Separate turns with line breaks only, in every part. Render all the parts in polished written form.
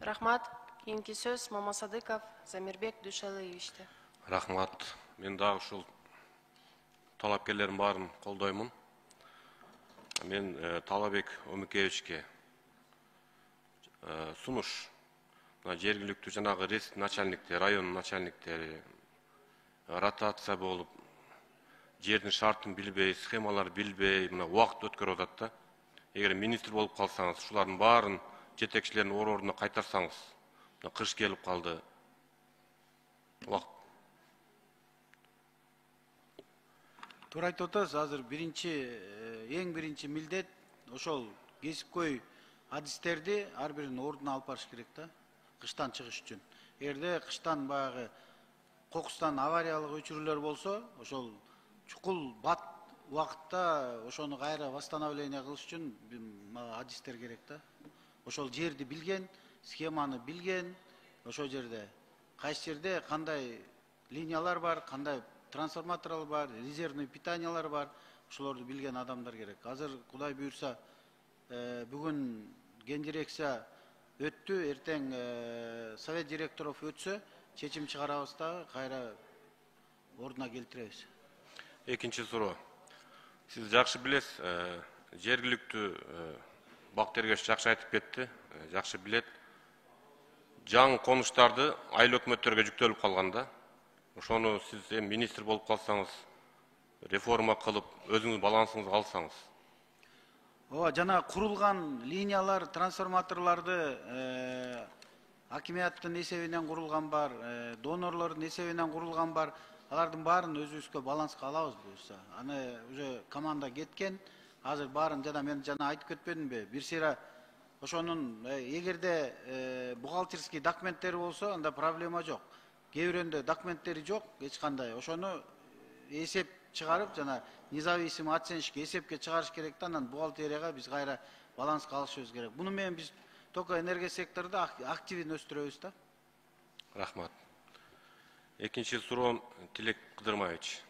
Рахмат. Кийинки сөз Мамасадыков Замирбек Дүйшалиевичте.
Рахмат. Мен дагы ушул талапкерлердин баарын колдоймун. Мен Талабек Омикевичке сунуш жергиликтүү жанагы рейс начальниктери, район начальниктери ротация болуп, жердин шартын билбей, схемалар билбей, мына убакыт өткөрүп атат да. Эгер министр болуп калсаңыз, ушулардын баарын жетекчилердин ордуна кайтарсаңыз, кыш келип калды. Убакыт.
Туура айтып атасыз, азыр эң биринчи милдет ошол кесипкөй адистерди ар биринин ордуна алып барыш керек да, кыштан чыгыш үчүн. Эгерде кыштан баягы кокустан авариялык өчүрүүлөр болсо, ошол чукул бат убакытта ошону кайра восстановление кылыш үчүн адистер керек да. Ошол жерди билген, схеманы билген, ошол жерде кайсы жерде кандай линиялар бар, кандай трансформаторлар бар, резервный питаниялар бар, ошолорду билген адамдар керек. Азыр Кудай буйрса, бүгүн гендирекция өттү, эртең совет директоров өтсө, чечим чыгарабыз да кайра ордуна келтиребиз.
Экинчи суроо. Сиз жакшы билесиз, жергиликтүү Бак Тергеш жакшы айтып кетти, жакшы билет. Жаңы конуштарды айыл өкмөттөргө жүктөлүп калганда, ошону сиз министр болуп калсаңыз, реформа кылып, өзүңүз балансыңызды алсаңыз.
Ооба, жана курулган линиялар, трансформаторларды акимияттын эсебинен курулган бар, донорлордун эсебинен курулган бар. Алардын баарын өзүбүзгө баланска алабыз буюрса. Аны уже команда кеткен. Азыр баарын мен жана айтып кетпедимби? Бир сыйра ошонун эгерде бухгалтерский документтери болсо, анда проблема жок. Кээ бирөндө документтери жок, эч кандай. Ошону эсеп чыгарып, жана независимый оценщикке эсепке чыгарыш керек да, анан бухгалтерияга биз кайра баланска алышыбыз керек. Буну менен биз только энергия секторунда активин өстүрөбүз да.
Рахмат. Экинчи суроом Тилек Кыдырмаевич.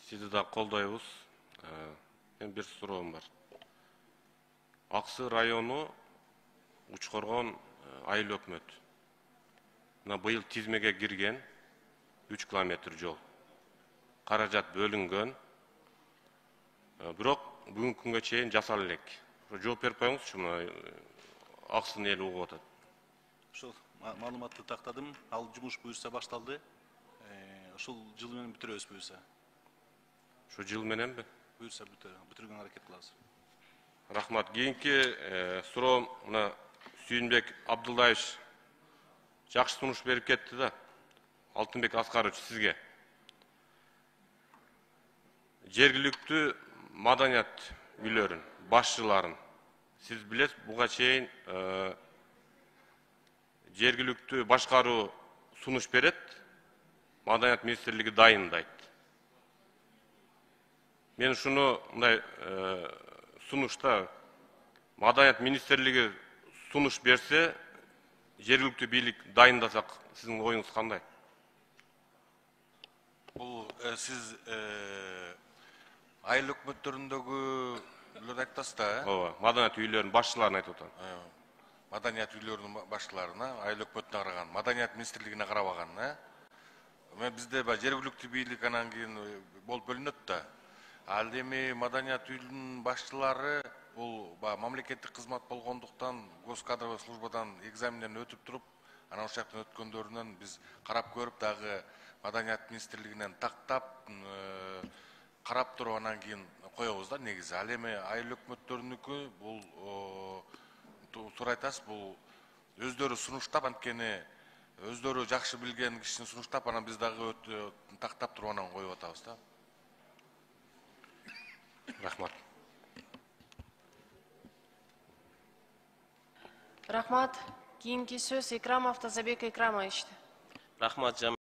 Сизди да колдойбуз. Мен бир суроом бар. Аксы району Учкоргон айыл өкмөт. Мына быйыл тизмеге кирген 3 километр жол. Каражат бөлүнгөн. Бирок бүгүнкү күнгө чейин жасала элек. Жооп берип коюңузчу, мына Аксын эли угуп атат.
Ошол маалыматты тактадым. Ал жумуш буюрса башталды. Ошол жыл менен бүтүрөбүз буюрса.
Ошо жыл мененби?
Буюрса бүтүргөнгө аракет кылабыз.
Рахмат. Кийинки суроом мына Сүйүнбек Абдулдаевич жакшы сунуш берип кетти да. Алтынбек Аскарович, сизге. Жергиликтүү маданият үйлөрүн, башчыларын сиз билесиз, буга чейин жергиликтүү башкаруу сунуш берет, Маданият министрлиги дайындайт. Мен ушуну мындай сунушта Маданият министрлиги сунуш берсе, жергиликтүү бийлик дайындасак, сиздин оюңуз кандай?
Бул сиз айыл өкмөттөрүндөгүлөрдү айтып атасыз да?
Ооба, маданият үйлөрүнүн башчыларын айтып атам.
Маданият үйлөрүнүн башчыларына, айыл өкмөтүнө караган, Маданият министрлигине карабаган, Бизде жергиликтүү бийлик анан кийин болуп бөлүнөт да. Ал эми Маданият үйлүнүн башчылары бул мамлекеттик кызмат болгондуктан госкадровый службадан экзаменден өтүп туруп, анан ошол жактан өткөндөрүнөн биз карап көрүп, дагы Маданият министрлигинен тактап, карап туруп анан кийин коебуз да негизи. Ал эми айыл өкмөттөрүнүкү бул туура айтасыз, бул өздөрү сунуштап, анткени өздөрү жакшы билген кишини сунуштап, анан биз дагы тактап туруп анан коюп атабыз да.
Рахмат.
Рахмат. Кийинки сөз Икрамов Тазабек Икрамовичте.
Рахмат.